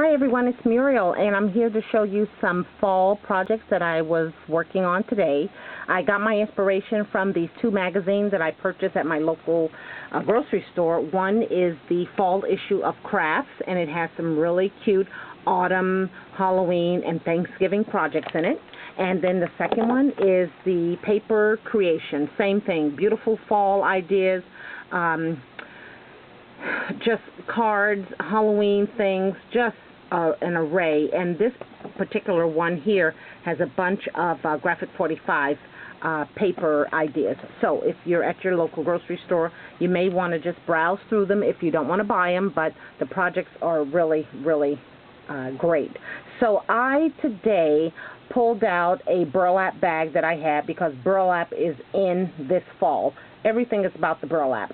Hi everyone, it's Muriel, and I'm here to show you some fall projects that I was working on today. I got my inspiration from these two magazines that I purchased at my local grocery store. One is the fall issue of Crafts, and it has some really cute autumn, Halloween, and Thanksgiving projects in it. And then the second one is the paper creation. Same thing, beautiful fall ideas. Just cards, Halloween things, just an array. And this particular one here has a bunch of Graphic 45 paper ideas. So if you're at your local grocery store, you may want to just browse through them if you don't want to buy them, but the projects are really, really great. So I today pulled out a burlap bag that I had because burlap is in this fall. Everything is about the burlap.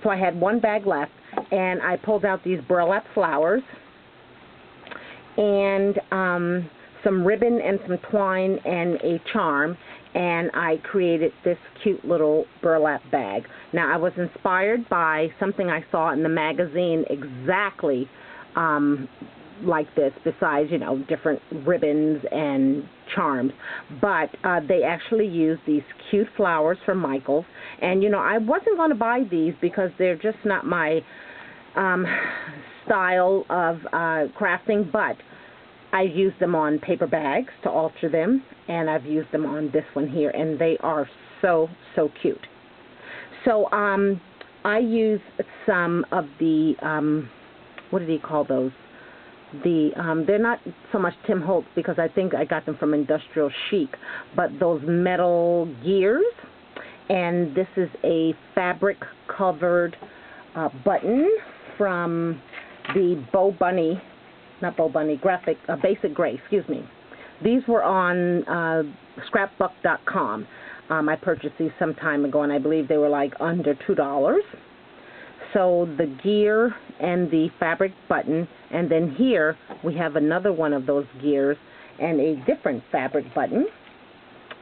So I had one bag left, and I pulled out these burlap flowers and some ribbon and some twine and a charm, and I created this cute little burlap bag. Now, I was inspired by something I saw in the magazine exactly like this, besides, you know, different ribbons and charms, but they actually used these cute flowers from Michael's. And you know, I wasn't going to buy these because they're just not my style of crafting, but I used them on paper bags to alter them, and I've used them on this one here, and they are so cute. So I used some of the what did he call those? They're not so much Tim Holtz because I think I got them from Industrial Chic, but those metal gears, and this is a fabric covered button from the Basic Gray, excuse me. These were on scrapbook.com. I purchased these some time ago, and I believe they were like under $2. So the gear and the fabric button, and then here we have another one of those gears and a different fabric button,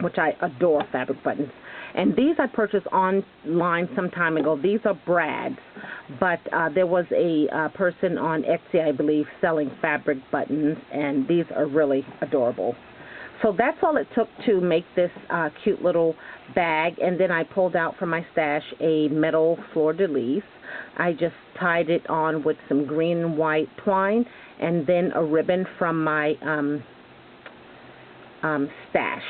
which I adore fabric buttons. And these I purchased online some time ago. These are brads, but there was a person on Etsy, I believe, selling fabric buttons, and these are really adorable. So that's all it took to make this cute little bag. And then I pulled out from my stash a metal fleur-de-lis. I just tied it on with some green and white twine, and then a ribbon from my stash.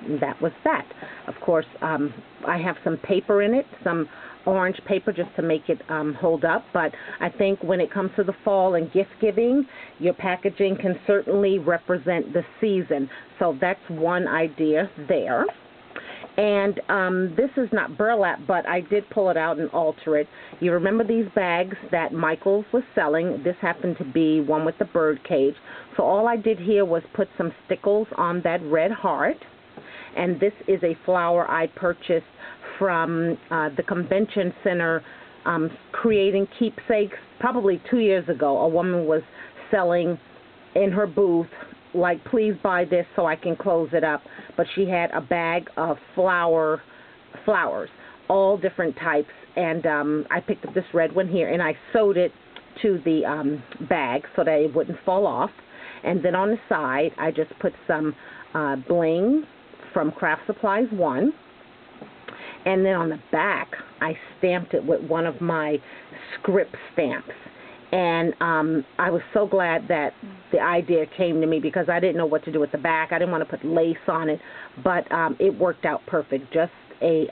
And that was that. Of course, I have some paper in it, some orange paper, just to make it hold up. But I think when it comes to the fall and gift giving, your packaging can certainly represent the season. So that's one idea there. And this is not burlap, but I did pull it out and alter it. You remember these bags that Michael's was selling? This happened to be one with the bird cage. So all I did here was put some stickles on that red heart. And this is a flower I purchased from the convention center, creating keepsakes. Probably 2 years ago, a woman was selling in her booth, like, please buy this so I can close it up. But she had a bag of flowers, all different types. And I picked up this red one here, and I sewed it to the bag so that it wouldn't fall off. And then on the side, I just put some bling from Craft Supplies 1. And then on the back, I stamped it with one of my script stamps. And I was so glad that the idea came to me because I didn't know what to do with the back. I didn't want to put lace on it, but it worked out perfect. Just a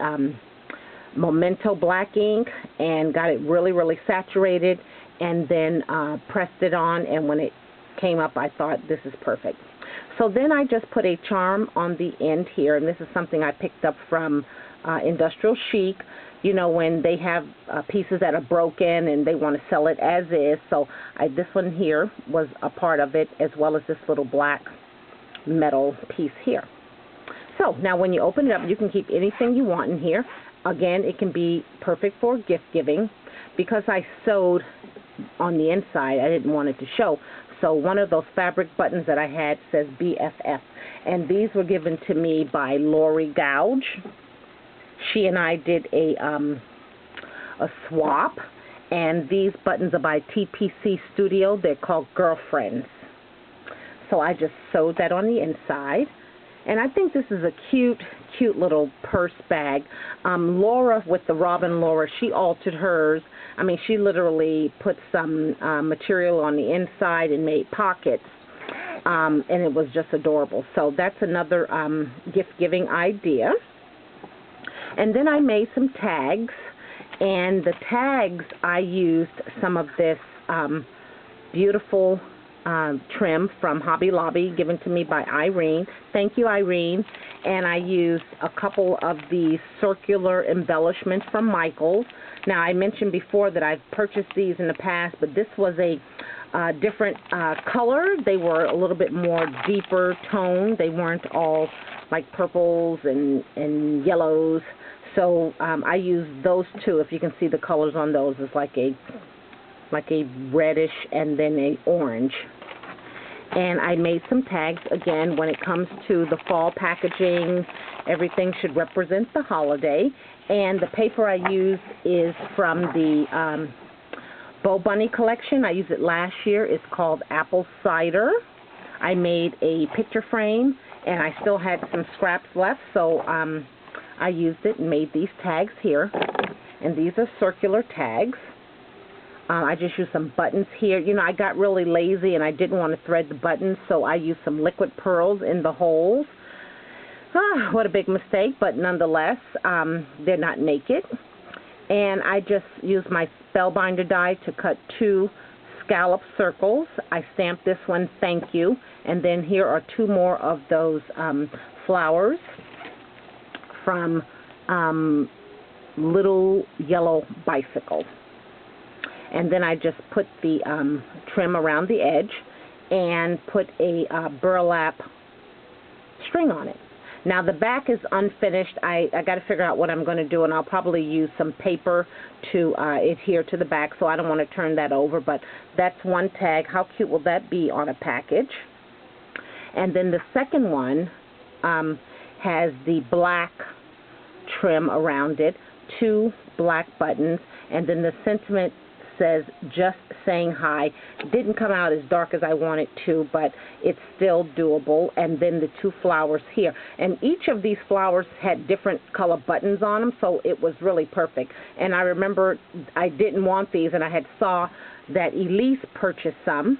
Memento black ink, and got it really saturated, and then pressed it on, and when it came up, I thought, this is perfect. So then I just put a charm on the end here, and this is something I picked up from Industrial Chic. You know, when they have pieces that are broken and they want to sell it as is. So this one here was a part of it, as well as this little black metal piece here. So now when you open it up, you can keep anything you want in here. Again, it can be perfect for gift giving. Because I sewed on the inside, I didn't want it to show. So one of those fabric buttons that I had says BFF. And these were given to me by Lori Gouge. She and I did a swap, And these buttons are by TPC Studio. They're called Girlfriends. So I just sewed that on the inside. And I think this is a cute, cute little purse bag. Laura, with the Robin Laura, she altered hers. I mean, she literally put some material on the inside and made pockets. And it was just adorable. So that's another gift-giving idea. And then I made some tags. And the tags, I used some of this beautiful trim from Hobby Lobby, given to me by Irene. Thank you, Irene. And I used a couple of these circular embellishments from Michaels. Now, I mentioned before that I've purchased these in the past, but this was a different color. They were a little bit more deeper tone. They weren't all like purples and yellows. So I used those two. If you can see the colors on those, it's like a reddish and then a orange. And I made some tags. Again, when it comes to the fall packaging, everything should represent the holiday. And the paper I used is from the Bow Bunny collection. I used it last year. It's called Apple Cider. I made a picture frame, and I still had some scraps left, so I used it and made these tags here. And these are circular tags. I just used some buttons here. You know, I got really lazy and I didn't want to thread the buttons, so I used some liquid pearls in the holes. What a big mistake, but nonetheless, they're not naked. And I just used my spellbinder die to cut 2 scallop circles. I stamped this one, thank you. And then here are 2 more of those flowers from Little Yellow Bicycle. And then I just put the trim around the edge and put a burlap string on it. Now the back is unfinished. I got to figure out what I'm going to do, and I'll probably use some paper to adhere to the back, so I don't want to turn that over, but that's one tag. How cute will that be on a package? And then the second one has the black trim around it, 2 black buttons, and then the sentiment says just saying hi. Didn't come out as dark as I want it to, but it's still doable. And then the 2 flowers here, and each of these flowers had different color buttons on them, so it was really perfect. And I remember I didn't want these, and I had saw that Elise purchased some.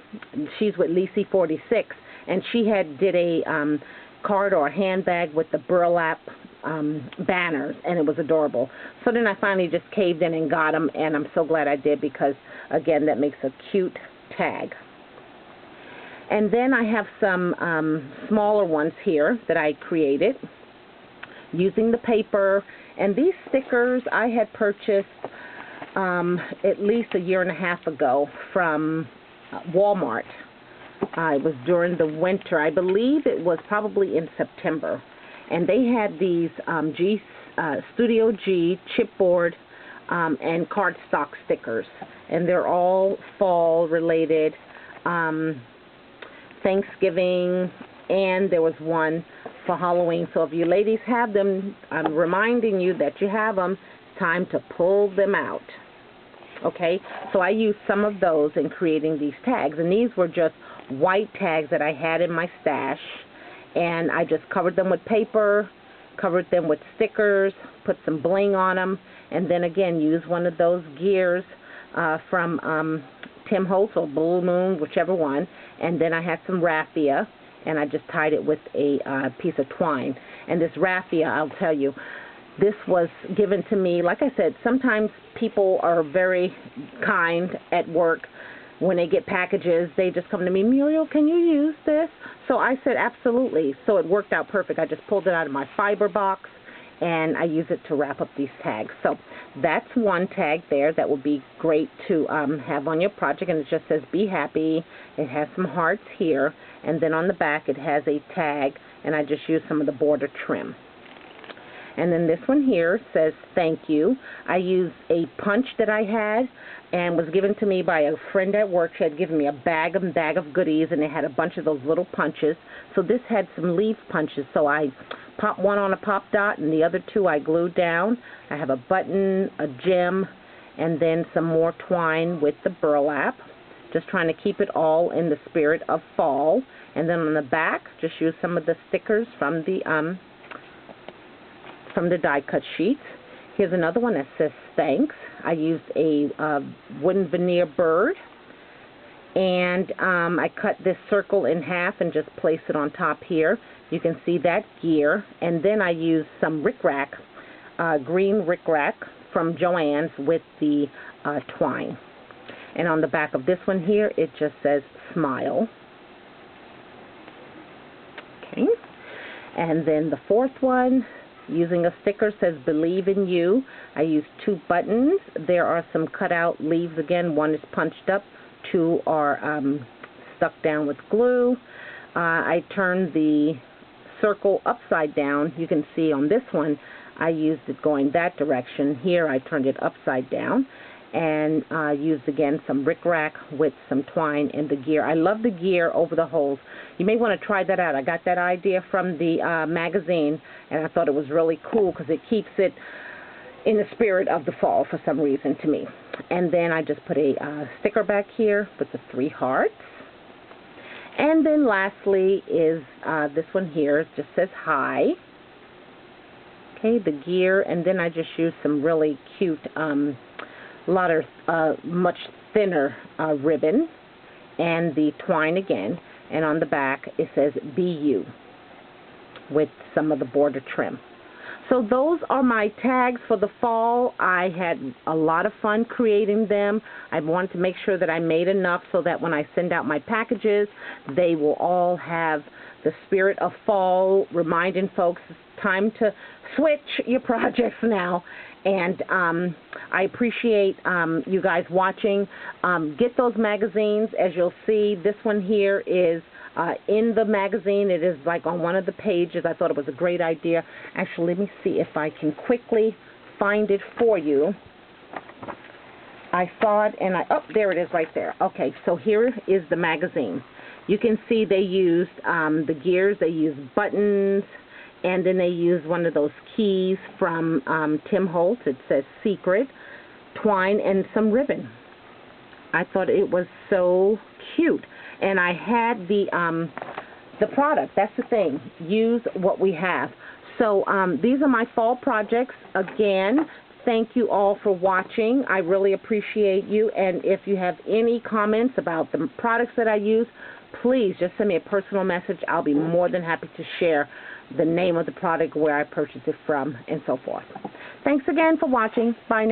She's with Lisi 46, and she did a card or a handbag with the burlap banners, and it was adorable. So then I finally just caved in and got them, and I'm so glad I did, because again, that makes a cute tag. And then I have some smaller ones here that I created using the paper. And these stickers I had purchased at least a year and a half ago from Walmart. It was during the winter. I believe it was probably in September. And they had these Studio G chipboard and cardstock stickers. And they're all fall related, Thanksgiving, and there was one for Halloween. So if you ladies have them, I'm reminding you that you have them. It's time to pull them out. Okay, so I used some of those in creating these tags. And these were just white tags that I had in my stash. And I just covered them with paper, covered them with stickers, put some bling on them, and then again used one of those gears from Tim Holtz or Blue Moon, whichever one, and then I had some raffia, and I just tied it with a piece of twine. And this raffia, I'll tell you, this was given to me. Like I said, sometimes people are very kind at work. When they get packages, they just come to me, Muriel, can you use this? So I said, absolutely. So it worked out perfect. I just pulled it out of my fiber box, and I use it to wrap up these tags. So that's one tag there that would be great to have on your project, and it just says, be happy. It has some hearts here, and then on the back it has a tag, and I just used some of the border trim. And then this one here says, thank you. I used a punch that I had and was given to me by a friend at work. She had given me a bag of goodies, and it had a bunch of those little punches. So this had some leaf punches. So I popped one on a pop dot, and the other 2 I glued down. I have a button, a gem, and then some more twine with the burlap. Just trying to keep it all in the spirit of fall. And then on the back, just use some of the stickers from the die cut sheets. Here's another one that says thanks. I used a wooden veneer bird, and I cut this circle in half and just placed it on top here. You can see that gear, and then I used some rickrack, green rickrack from Joann's with the twine. And on the back of this one here, it just says smile. Okay. And then the fourth one, using a sticker, says believe in you. I used 2 buttons. There are some cut out leaves again. One is punched up, 2 are stuck down with glue. I turned the circle upside down. You can see on this one I used it going that direction. Here I turned it upside down, and used again some rickrack with some twine and the gear. I love the gear over the holes. You may want to try that out. I got that idea from the magazine, and I thought it was really cool because it keeps it in the spirit of the fall for some reason to me. And then I just put a sticker back here with the 3 hearts. And then lastly is this one here. It just says hi. Okay, the gear, and then I just used some really cute lot of much thinner ribbon and the twine again, and on the back it says be you with some of the border trim. So those are my tags for the fall. I had a lot of fun creating them. I wanted to make sure that I made enough so that when I send out my packages, they will all have the spirit of fall, reminding folks it's time to switch your projects now. And I appreciate you guys watching. Get those magazines. As you'll see, this one here is in the magazine. It is like on one of the pages. I thought it was a great idea. Actually, let me see if I can quickly find it for you. I saw it, and oh, there it is right there. Okay, so here is the magazine. You can see they used the gears. They used buttons, and then they used one of those keys from Tim Holtz. It says secret, twine, and some ribbon. I thought it was so cute. And I had the product. That's the thing. Use what we have. So these are my fall projects. Again, thank you all for watching. I really appreciate you. And if you have any comments about the products that I use, please just send me a personal message. I'll be more than happy to share the name of the product, where I purchased it from, and so forth. Thanks again for watching. Bye now.